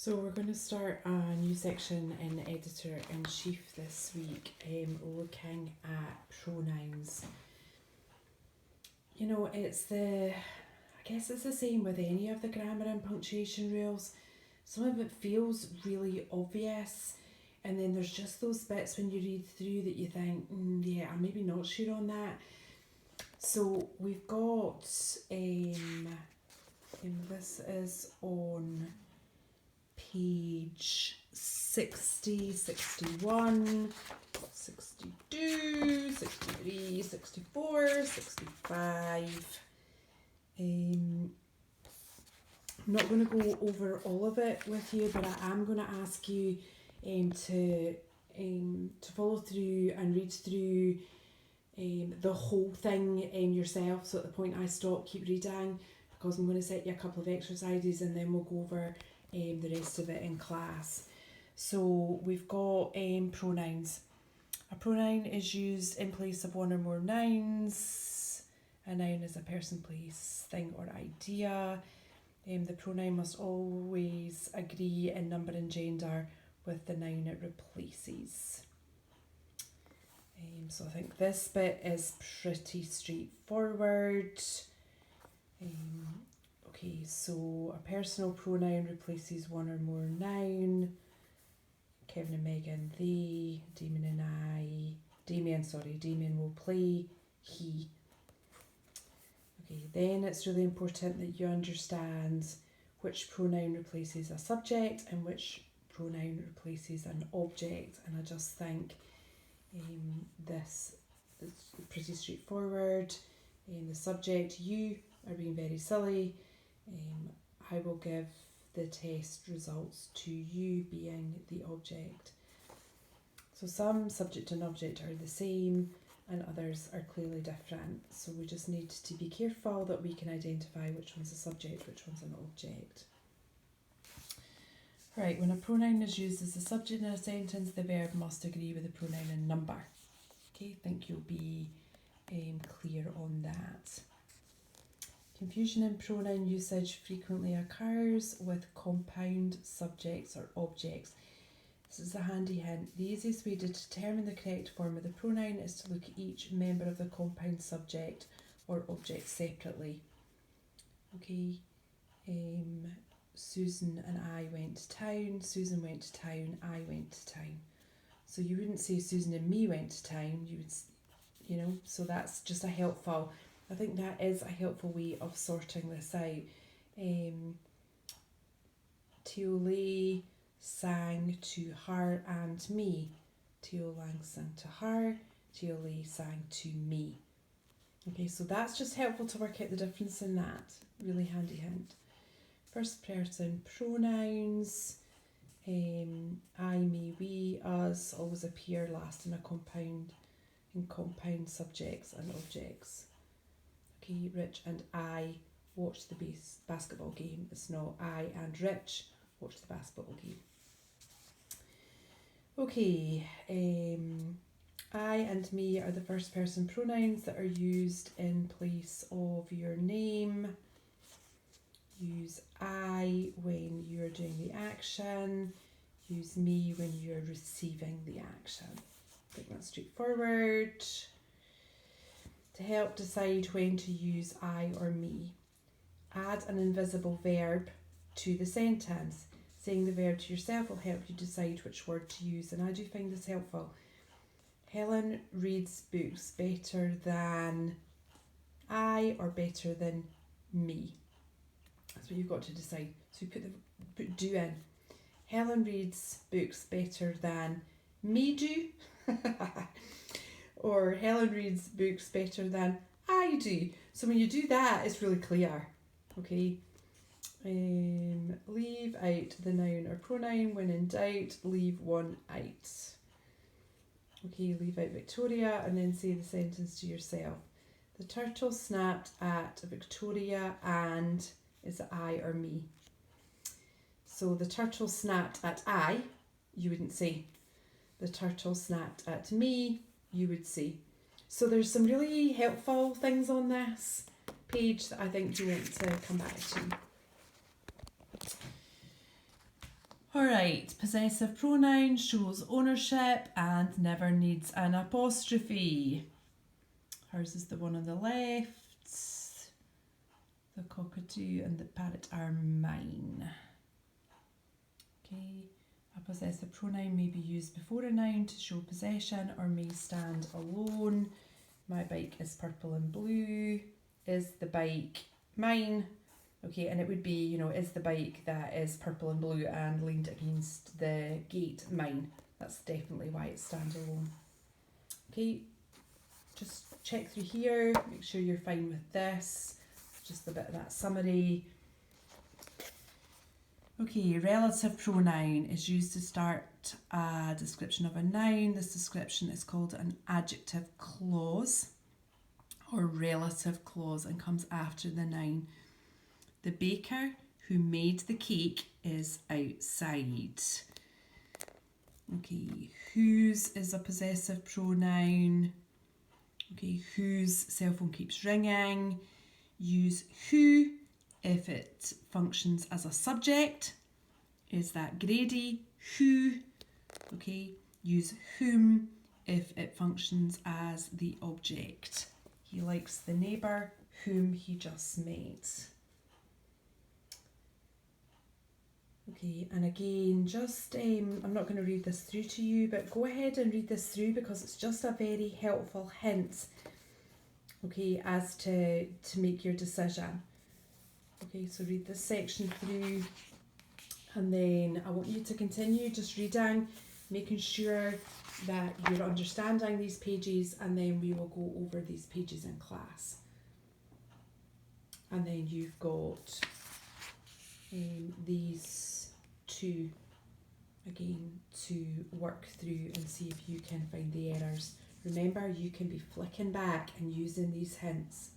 So we're going to start a new section in Editor in Chief this week, looking at pronouns. You know, I guess it's the same with any of the grammar and punctuation rules. Some of it feels really obvious, and then there's just those bits when you read through that you think, yeah, I'm maybe not sure on that. So we've got, this is on page 60, 61, 62, 63, 64, 65. I'm not going to go over all of it with you, but I am going to ask you to follow through and read through the whole thing yourself. So at the point I stop, keep reading, because I'm going to set you a couple of exercises and then we'll go over the rest of it in class. So we've got pronouns. A pronoun is used in place of one or more nouns. A noun is a person, place, thing or idea. The pronoun must always agree in number and gender with the noun it replaces. So I think this bit is pretty straightforward. Okay, so a personal pronoun replaces one or more noun. Kevin and Megan, they. Damien will play, he. Okay, then it's really important that you understand which pronoun replaces a subject and which pronoun replaces an object. And I just think this is pretty straightforward. The subject, you are being very silly. I will give the test results to you being the object. So some subject and object are the same and others are clearly different. So we just need to be careful that we can identify which one's a subject, which one's an object. Right, when a pronoun is used as a subject in a sentence, the verb must agree with the pronoun and number. Okay, I think you'll be clear on that. Confusion in pronoun usage frequently occurs with compound subjects or objects. This is a handy hint. The easiest way to determine the correct form of the pronoun is to look at each member of the compound subject or object separately. Okay, Susan and I went to town. Susan went to town. I went to town. So you wouldn't say Susan and me went to town. You would, so that's just I think that is a helpful way of sorting this out. Teole sang to her and me. Teolang sang to her. Teole sang to me. Okay, so that's just helpful to work out the difference in that. Really handy hint. First person pronouns. I, me, we, us always appear last in compound subjects and objects. Okay, Rich and I watched the basketball game. It's not I and Rich watched the basketball game. Okay, I and me are the first person pronouns that are used in place of your name. Use I when you're doing the action. Use me when you're receiving the action. I think that's straightforward. To help decide when to use I or me, add an invisible verb to the sentence. Saying the verb to yourself will help you decide which word to use, and I do find this helpful. Helen reads books better than I or better than me. That's what you've got to decide. So you put do in. Helen reads books better than me do. Or Helen reads books better than I do. So when you do that, it's really clear. Okay. Leave out the noun or pronoun. When in doubt, leave one out. Okay, leave out Victoria and then say the sentence to yourself. The turtle snapped at Victoria and is it I or me? So the turtle snapped at I, you wouldn't say. The turtle snapped at me, you would say. So there's some really helpful things on this page that I think you want to come back to. Alright, possessive pronoun shows ownership and never needs an apostrophe. Hers is the one on the left. The cockatoo and the parrot are mine. Okay, a possessive pronoun may be used before a noun to show possession or may stand alone. My bike is purple and blue. Is the bike mine? Okay, and it would be, you know, is the bike that is purple and blue and leaned against the gate mine? That's definitely why it's standalone. Okay, just check through here, make sure you're fine with this. Just a bit of that summary. Okay, relative pronoun is used to start a description of a noun. This description is called an adjective clause or relative clause and comes after the noun. The baker who made the cake is outside. Okay, whose is a possessive pronoun. Okay, whose cell phone keeps ringing. Use who if it functions as a subject. Is that Grady? Who? Okay, use whom if it functions as the object. He likes the neighbour whom he just met. Okay, and again, just I'm not going to read this through to you, but go ahead and read this through because it's just a very helpful hint, okay, as to make your decision. Okay, so read this section through and then I want you to continue just reading, making sure that you're understanding these pages, and then we will go over these pages in class. And then you've got these two again to work through and see if you can find the errors. Remember, you can be flicking back and using these hints